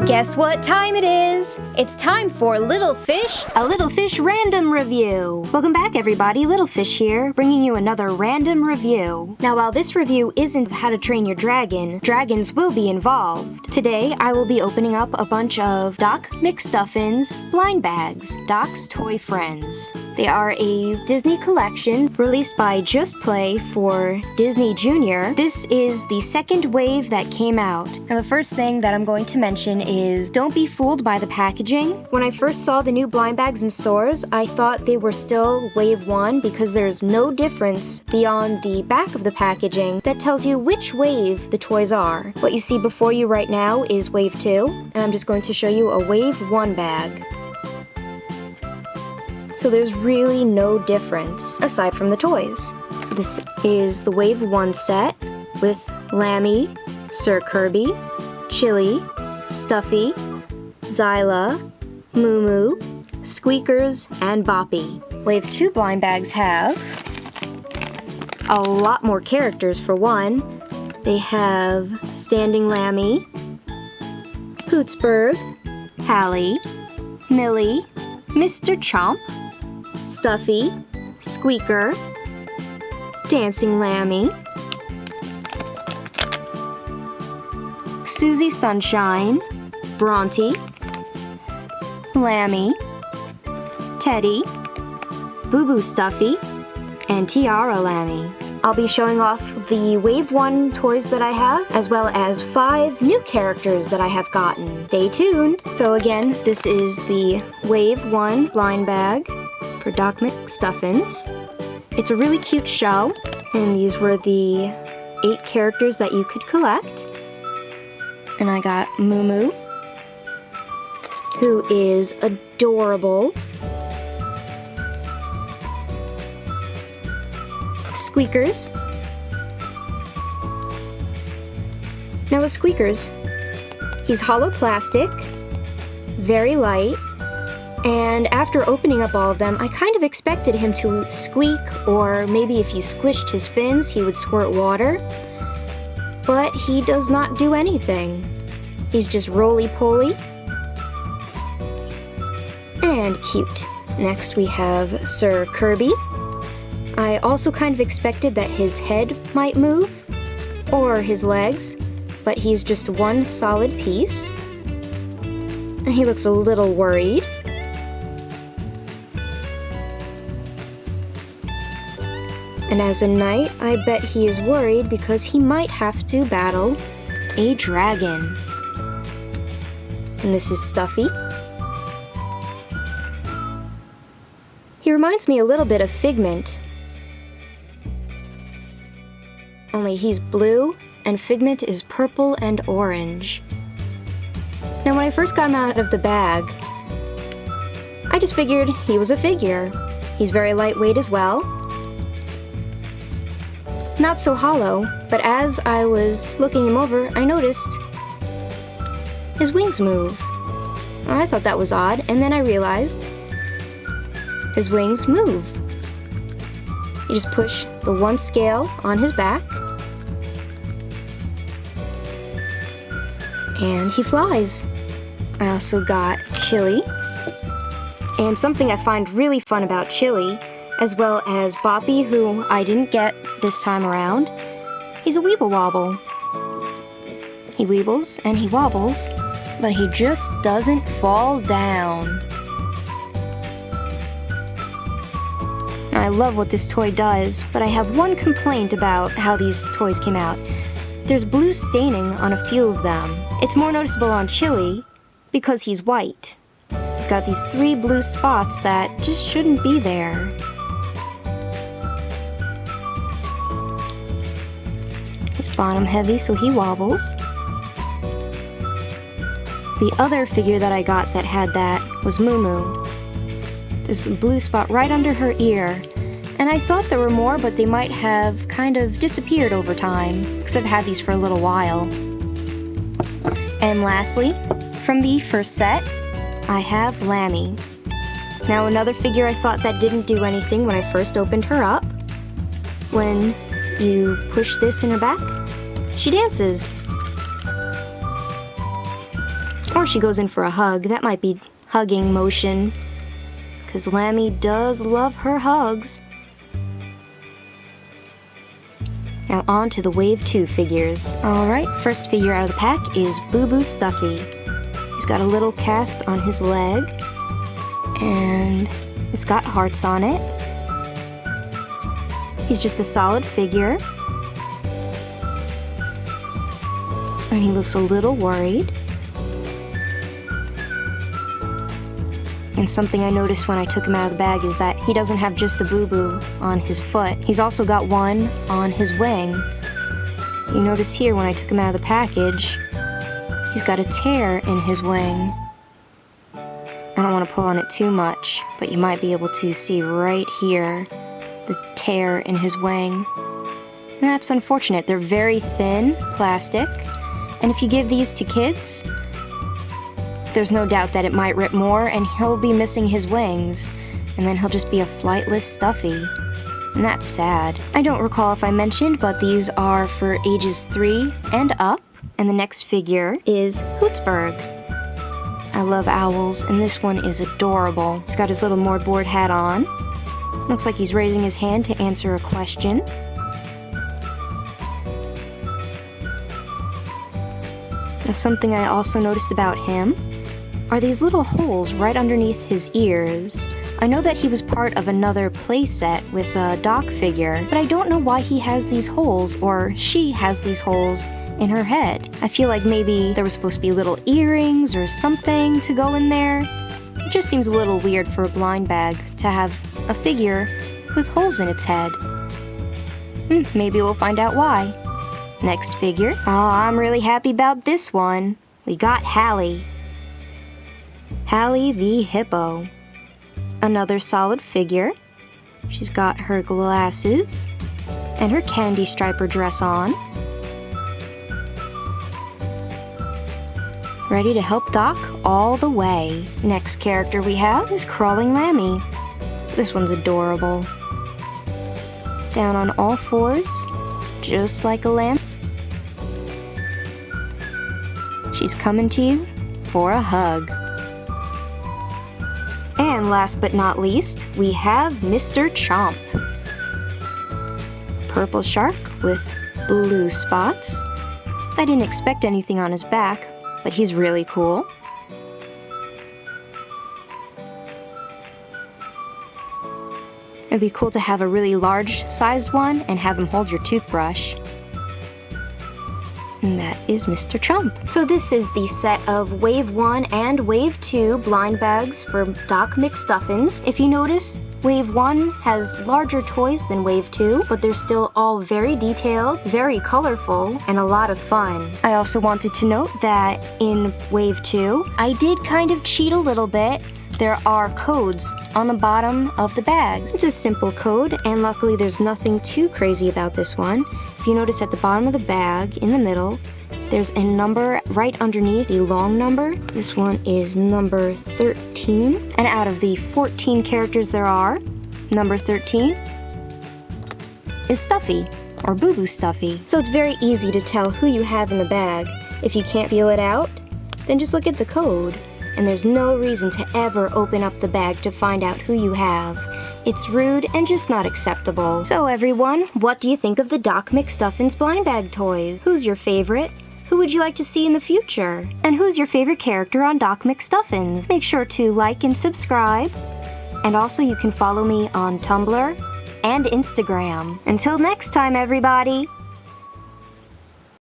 Guess what time it is? It's time for Little Fish, a Little Fish random review. Welcome back, everybody. Little Fish here, bringing you another random review. Now, while this review isn't How to Train Your Dragon, dragons will be involved. Today, I will be opening up a bunch of Doc Mcstuffins blind bags, Doc's Toy Friends. They are a Disney collection released by Just Play for Disney Junior. This is the second wave that came out. Now, the first thing that I'm going to mention is don't be fooled by the packaging. When I first saw the new blind bags in stores, I thought they were still wave 1 because there's no difference beyond the back of the packaging that tells you which wave the toys are. What you see before you right now is wave 2, and I'm just going to show you a wave 1 bag. So there's really no difference aside from the toys. So this is the wave 1 set with Lammy, Sir Kirby, Chili, Stuffy, Zyla, Moo Moo, Squeakers, and Boppy. Wave 2 blind bags have a lot more characters for one. They have Standing Lammy, Hootsburgh, Hallie, Millie, Mr. Chomp, Stuffy, Squeaker, Dancing Lammy, Susie Sunshine, Bronte, Lammy, Teddy, Boo Boo Stuffy, and Tiara Lammy. I'll be showing off the Wave 1 toys that I have, as well as 5 new characters that I have gotten. Stay tuned! So again, this is the Wave 1 blind bag for Doc Mcstuffins. It's a really cute show, and these were the 8 characters that you could collect. And I got Moo Moo, who is adorable. Squeakers. Now with Squeakers, he's hollow plastic, very light, and after opening up all of them, I kind of expected him to squeak, or maybe if you squished his fins, he would squirt water. But he does not do anything. He's just roly-poly and cute. Next we have Sir Kirby. I also kind of expected that his head might move, or his legs, but he's just one solid piece. And he looks a little worried. And as a knight, I bet he is worried because he might have to battle a dragon. And this is Stuffy. He reminds me a little bit of Figment. Only he's blue, and Figment is purple and orange. Now when I first got him out of the bag, I just figured he was a figure. He's very lightweight as well. Not so hollow, but as I was looking him over, I noticed his wings move. I thought that was odd, and then I realized his wings move. You just push the one scale on his back, and he flies. I also got Chili, and something I find really fun about Chili, as well as Boppy, who I didn't get this time around. He's a Weeble Wobble. He weebles and he wobbles, but he just doesn't fall down. I love what this toy does, but I have one complaint about how these toys came out. There's blue staining on a few of them. It's more noticeable on Chili because he's white. He's got these 3 blue spots that just shouldn't be there. He's bottom heavy, so he wobbles. The other figure that I got that had that was Moo Moo. There's a blue spot right under her ear, and I thought there were more, but they might have kind of disappeared over time, because I've had these for a little while. And lastly, from the first set, I have Lammy. Now another figure I thought that didn't do anything when I first opened her up. When you push this in her back, she dances. Before she goes in for a hug, that might be hugging motion, because Lammy does love her hugs. Now on to the Wave 2 figures. Alright, first figure out of the pack is Boo Boo Stuffy. He's got a little cast on his leg, and it's got hearts on it. He's just a solid figure, and he looks a little worried. And something I noticed when I took him out of the bag is that he doesn't have just a boo-boo on his foot. He's also got one on his wing. You notice here when I took him out of the package, he's got a tear in his wing. I don't want to pull on it too much, but you might be able to see right here the tear in his wing. And that's unfortunate. They're very thin plastic, and if you give these to kids, there's no doubt that it might rip more and he'll be missing his wings, and then he'll just be a flightless Stuffy. And that's sad. I don't recall if I mentioned, but these are for ages 3 and up. And the next figure is Hootsburgh. I love owls, and this one is adorable. He's got his little Mordboard hat on. Looks like he's raising his hand to answer a question. Now, something I also noticed about him are these little holes right underneath his ears. I know that he was part of another play set with a Doc figure, but I don't know why he has these holes, or she has these holes in her head. I feel like maybe there was supposed to be little earrings or something to go in there. It just seems a little weird for a blind bag to have a figure with holes in its head. Maybe we'll find out why. Next figure. Oh, I'm really happy about this one. We got Hallie. Hallie the Hippo. Another solid figure. She's got her glasses and her candy striper dress on. Ready to help Doc all the way. Next character we have is Crawling Lammy. This one's adorable. Down on all fours, just like a lamb. She's coming to you for a hug. And last but not least, we have Mr. Chomp. Purple shark with blue spots. I didn't expect anything on his back, but he's really cool. It'd be cool to have a really large sized one and have him hold your toothbrush. And that is Mr. Chomp. So this is the set of Wave 1 and Wave 2 blind bags for Doc Mcstuffins. If you notice, Wave 1 has larger toys than Wave 2, but they're still all very detailed, very colorful, and a lot of fun. I also wanted to note that in Wave 2, I did kind of cheat a little bit. There are codes on the bottom of the bags. It's a simple code, and luckily there's nothing too crazy about this one. If you notice at the bottom of the bag, in the middle, there's a number right underneath the long number. This one is number 13. And out of the 14 characters there are, number 13 is Stuffy, or Boo Boo Stuffy. So it's very easy to tell who you have in the bag. If you can't feel it out, then just look at the code. And there's no reason to ever open up the bag to find out who you have. It's rude and just not acceptable. So everyone, what do you think of the Doc Mcstuffins blind bag toys? Who's your favorite? Who would you like to see in the future? And who's your favorite character on Doc Mcstuffins? Make sure to like and subscribe. And also you can follow me on Tumblr and Instagram. Until next time, everybody!